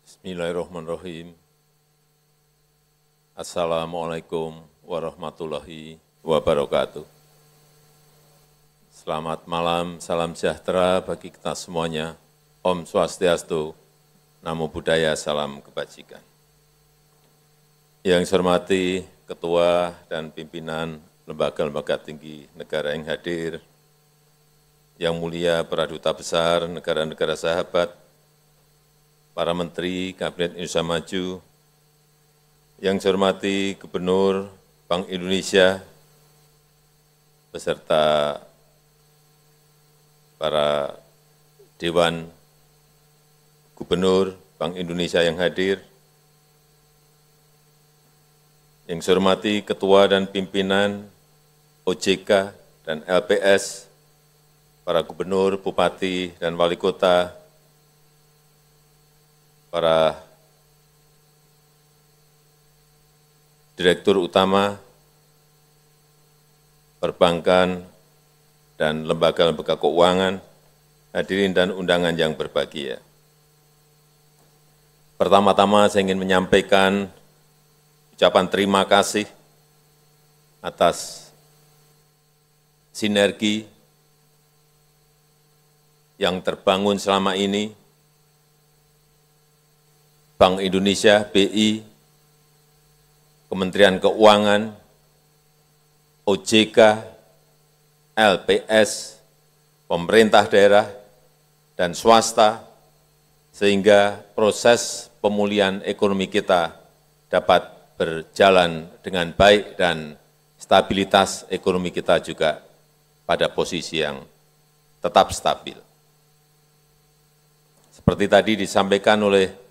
Bismillahirrahmanirrahim. Assalamualaikum warahmatullahi wabarakatuh. Selamat malam, salam sejahtera bagi kita semuanya. Om Swastiastu, Namo Buddhaya, salam kebajikan. Yang saya hormati Ketua dan Pimpinan Lembaga-Lembaga Tinggi Negara yang hadir, yang mulia para duta besar negara-negara sahabat, para Menteri Kabinet Indonesia Maju, yang saya hormati Gubernur Bank Indonesia, beserta para Dewan Gubernur Bank Indonesia yang hadir, yang saya hormati Ketua dan Pimpinan OJK dan LPS, para Gubernur, Bupati, dan Wali Kota, para Direktur Utama perbankan dan lembaga-lembaga keuangan, hadirin dan undangan yang berbahagia. Pertama-tama saya ingin menyampaikan ucapan terima kasih atas sinergi yang terbangun selama ini, Bank Indonesia, BI, Kementerian Keuangan, OJK, LPS, pemerintah daerah, dan swasta, sehingga proses pemulihan ekonomi kita dapat berjalan dengan baik dan stabilitas ekonomi kita juga pada posisi yang tetap stabil. Seperti tadi disampaikan oleh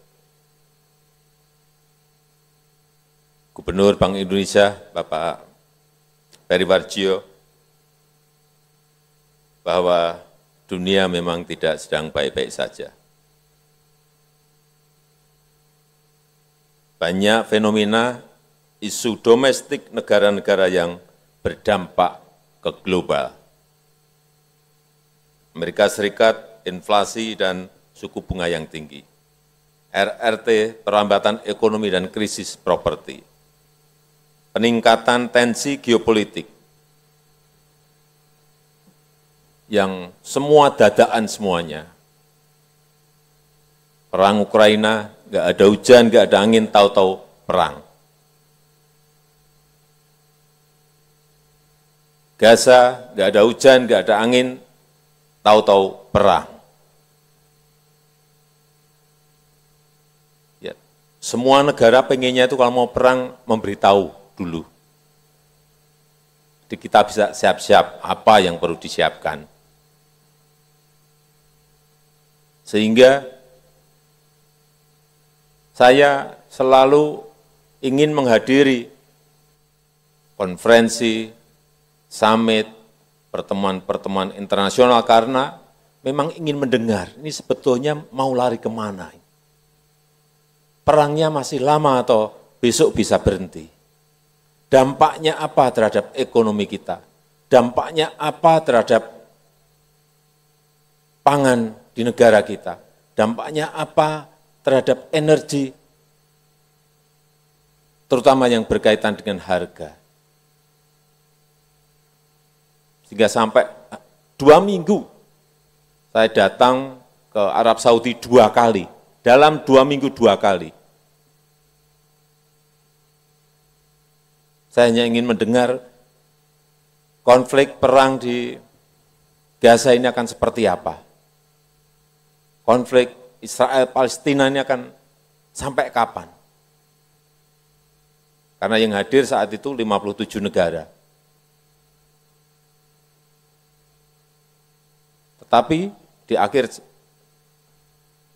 Gubernur Bank Indonesia, Bapak Peri Warjio, bahwa dunia memang tidak sedang baik-baik saja. Banyak fenomena isu domestik negara-negara yang berdampak ke global. Amerika Serikat, inflasi dan suku bunga yang tinggi. RRT, perlambatan ekonomi dan krisis properti. Peningkatan tensi geopolitik yang semua dadaan semuanya. Perang Ukraina, nggak ada hujan, nggak ada angin, tahu-tahu perang. Gaza, nggak ada hujan, nggak ada angin, tahu-tahu perang. Ya, semua negara pengennya itu kalau mau perang memberitahu dulu. Jadi kita bisa siap-siap apa yang perlu disiapkan. Sehingga saya selalu ingin menghadiri konferensi, summit, pertemuan-pertemuan internasional karena memang ingin mendengar, ini sebetulnya mau lari kemana. Perangnya masih lama atau besok bisa berhenti. Dampaknya apa terhadap ekonomi kita? Dampaknya apa terhadap pangan di negara kita? Dampaknya apa terhadap energi, terutama yang berkaitan dengan harga? Sehingga sampai 2 minggu saya datang ke Arab Saudi 2 kali, dalam 2 minggu 2 kali. Saya hanya ingin mendengar konflik perang di Gaza ini akan seperti apa. Konflik Israel-Palestina ini akan sampai kapan. Karena yang hadir saat itu 57 negara. Tetapi di akhir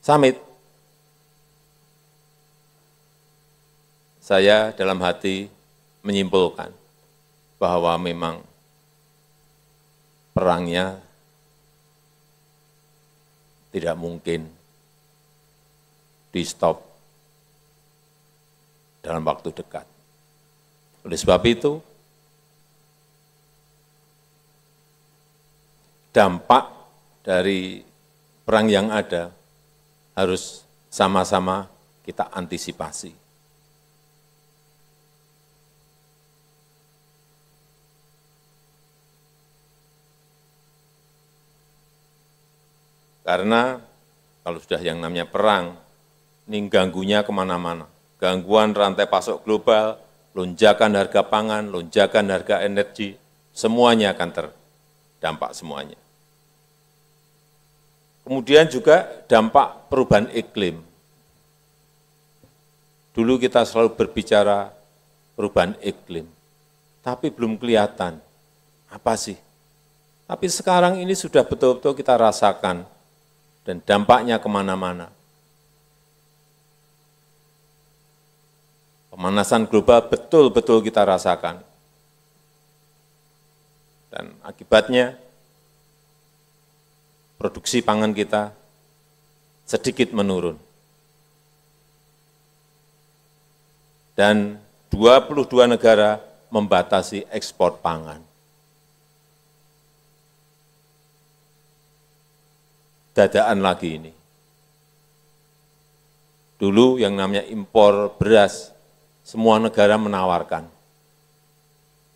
summit, saya dalam hati menyimpulkan bahwa memang perangnya tidak mungkin di-stop dalam waktu dekat. Oleh sebab itu, dampak dari perang yang ada harus sama-sama kita antisipasi. Karena kalau sudah yang namanya perang, ini ganggunya kemana-mana. Gangguan rantai pasok global, lonjakan harga pangan, lonjakan harga energi, semuanya akan terdampak semuanya. Kemudian juga dampak perubahan iklim. Dulu kita selalu berbicara perubahan iklim, tapi belum kelihatan apa sih. Tapi sekarang ini sudah betul-betul kita rasakan dan dampaknya kemana-mana. Pemanasan global betul-betul kita rasakan. Dan akibatnya produksi pangan kita sedikit menurun. Dan 22 negara membatasi ekspor pangan. Dadaan lagi ini. Dulu yang namanya impor beras, semua negara menawarkan.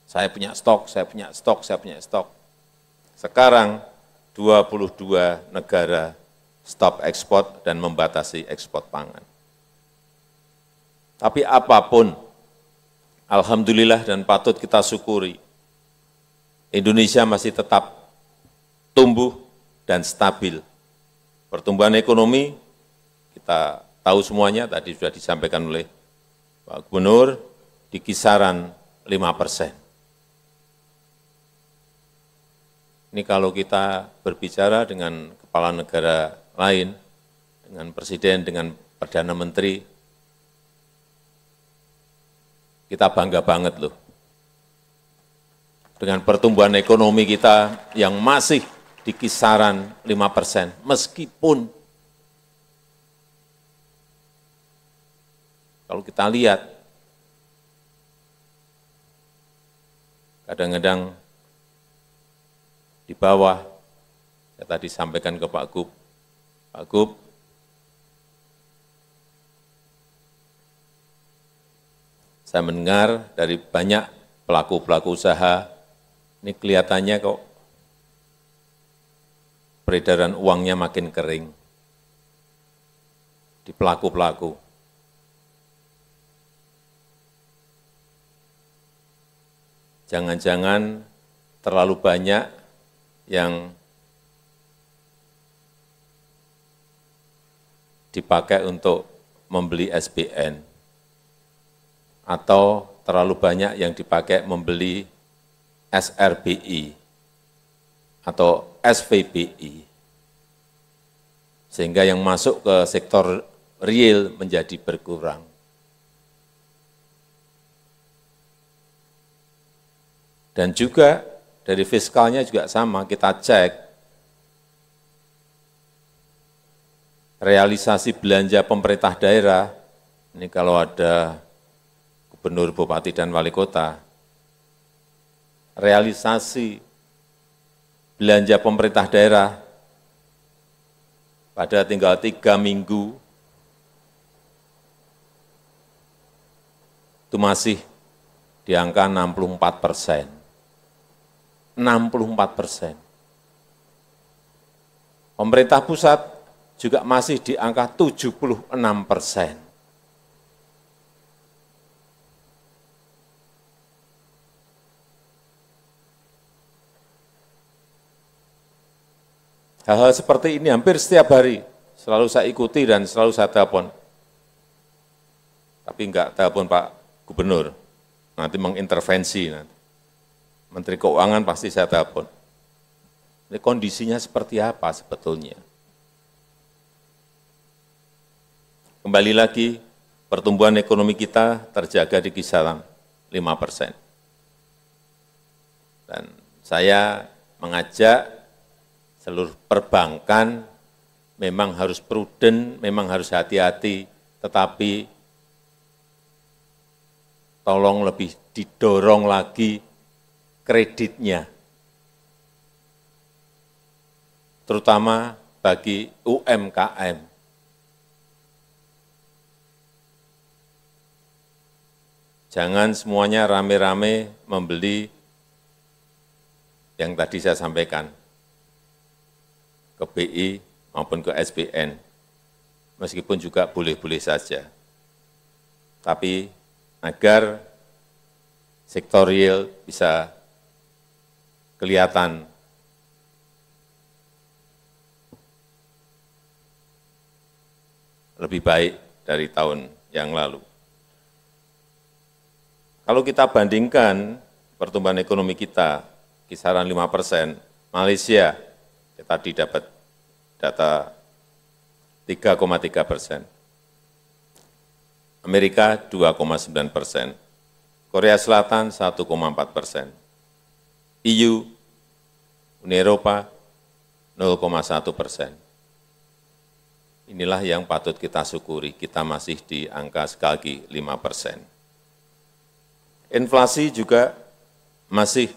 Saya punya stok, saya punya stok, saya punya stok. Sekarang 22 negara stop ekspor dan membatasi ekspor pangan. Tapi apapun, alhamdulillah dan patut kita syukuri, Indonesia masih tetap tumbuh dan stabil. Pertumbuhan ekonomi, kita tahu semuanya, tadi sudah disampaikan oleh Pak Gubernur, di kisaran 5%. Ini kalau kita berbicara dengan kepala negara lain, dengan Presiden, dengan Perdana Menteri, kita bangga banget loh. Dengan pertumbuhan ekonomi kita yang masih di kisaran 5%, meskipun kalau kita lihat, kadang-kadang di bawah, saya tadi sampaikan ke Pak Gub, saya mendengar dari banyak pelaku-pelaku usaha, ini kelihatannya kok peredaran uangnya makin kering di pelaku-pelaku. Jangan-jangan terlalu banyak yang dipakai untuk membeli SBN, atau terlalu banyak yang dipakai membeli SRBI atau SVBI, sehingga yang masuk ke sektor real menjadi berkurang. Dan juga dari fiskalnya juga sama, kita cek realisasi belanja pemerintah daerah, ini kalau ada gubernur, bupati, dan wali kota, realisasi belanja pemerintah daerah pada tinggal 3 minggu itu masih di angka 64%. 64%. Pemerintah pusat juga masih di angka 76%. Hal-hal seperti ini hampir setiap hari selalu saya ikuti dan selalu saya telepon. Tapi enggak telepon Pak Gubernur, nanti mengintervensi nanti. Menteri Keuangan pasti saya telepon. Ini kondisinya seperti apa sebetulnya? Kembali lagi, pertumbuhan ekonomi kita terjaga di kisaran 5%. Dan saya mengajak seluruh perbankan memang harus prudent, memang harus hati-hati, tetapi tolong lebih didorong lagi kreditnya, terutama bagi UMKM. Jangan semuanya rame-rame membeli yang tadi saya sampaikan ke BI maupun ke SBN, meskipun juga boleh-boleh saja. Tapi agar sektor real bisa kelihatan lebih baik dari tahun yang lalu. Kalau kita bandingkan pertumbuhan ekonomi kita, kisaran 5%, Malaysia, kita tadi dapat data 3,3%, Amerika 2,9%, Korea Selatan 1,4%, EU, Uni Eropa 0,1%. Inilah yang patut kita syukuri, kita masih di angka sekali lagi 5%. Inflasi juga masih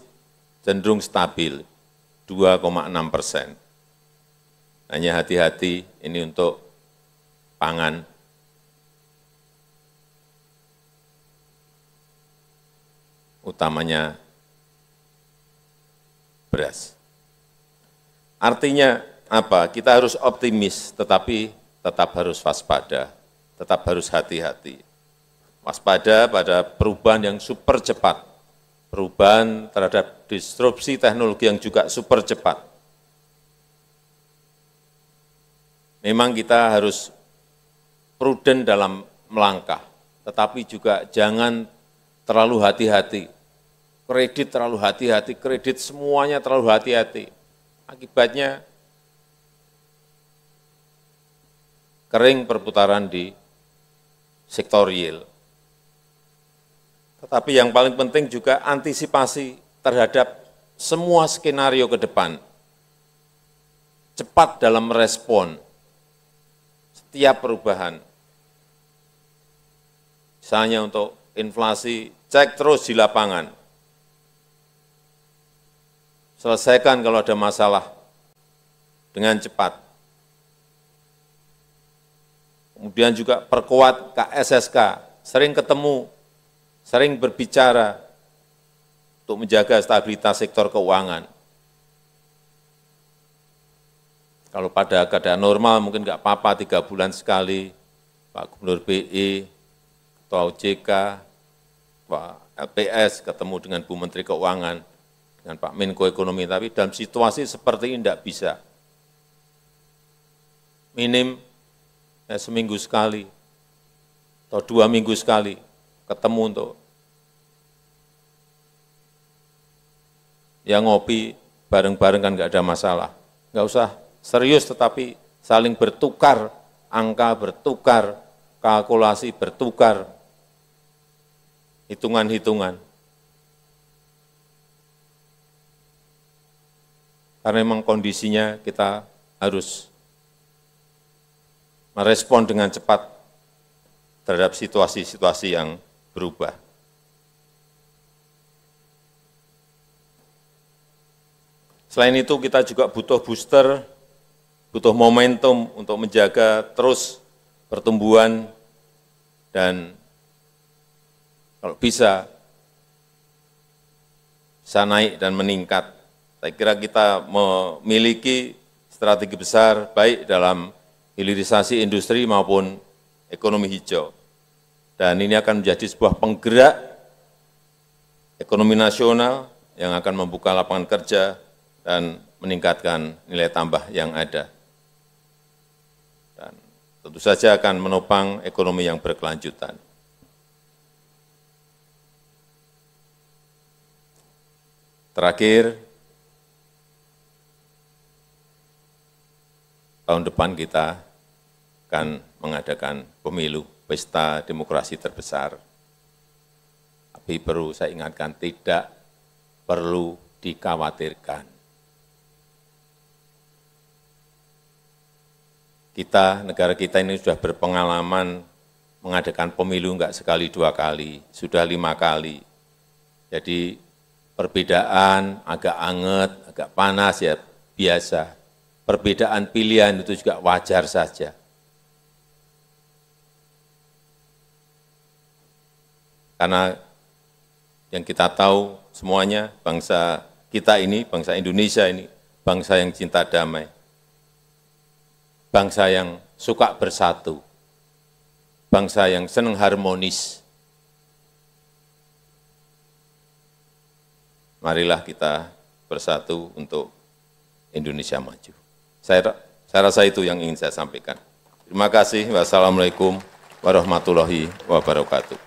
cenderung stabil, 2,6%. Hanya hati-hati ini untuk pangan. Utamanya beras. Artinya apa? Kita harus optimis, tetapi tetap harus waspada, tetap harus hati-hati. Waspada pada perubahan yang super cepat, perubahan terhadap disrupsi teknologi yang juga super cepat. Memang kita harus prudent dalam melangkah, tetapi juga jangan terlalu hati-hati. Kredit terlalu hati-hati, kredit semuanya terlalu hati-hati. Akibatnya kering perputaran di sektor real. Tetapi yang paling penting juga antisipasi terhadap semua skenario ke depan. Cepat dalam merespon setiap perubahan. Misalnya untuk inflasi, cek terus di lapangan. Selesaikan kalau ada masalah dengan cepat. Kemudian juga perkuat KSSK, sering ketemu, sering berbicara untuk menjaga stabilitas sektor keuangan. Kalau pada keadaan normal mungkin nggak apa-apa 3 bulan sekali, Pak Gubernur BI, Ketua OJK, Pak LPS ketemu dengan Bu Menteri Keuangan, dengan Pak Menko Ekonomi, tapi dalam situasi seperti ini tidak bisa. Minim seminggu sekali, atau 2 minggu sekali, ketemu untuk yang ngopi bareng-bareng kan nggak ada masalah. Nggak usah serius tetapi saling bertukar, angka bertukar, kalkulasi bertukar, hitungan-hitungan. Karena memang kondisinya kita harus merespon dengan cepat terhadap situasi-situasi yang berubah. Selain itu kita juga butuh booster, butuh momentum untuk menjaga terus pertumbuhan dan kalau bisa naik dan meningkat. Saya kira kita memiliki strategi besar baik dalam hilirisasi industri maupun ekonomi hijau. Dan ini akan menjadi sebuah penggerak ekonomi nasional yang akan membuka lapangan kerja dan meningkatkan nilai tambah yang ada. Dan tentu saja akan menopang ekonomi yang berkelanjutan. Terakhir, tahun depan kita akan mengadakan pemilu, pesta demokrasi terbesar. Tapi perlu saya ingatkan, tidak perlu dikhawatirkan. Kita, negara kita ini sudah berpengalaman mengadakan pemilu enggak sekali 2 kali, sudah 5 kali. Jadi perbedaan agak anget, agak panas ya biasa. Perbedaan pilihan itu juga wajar saja. Karena yang kita tahu semuanya bangsa kita ini, bangsa Indonesia ini, bangsa yang cinta damai, bangsa yang suka bersatu, bangsa yang senang harmonis. Marilah kita bersatu untuk Indonesia maju. Saya rasa itu yang ingin saya sampaikan. Terima kasih. Wassalamualaikum warahmatullahi wabarakatuh.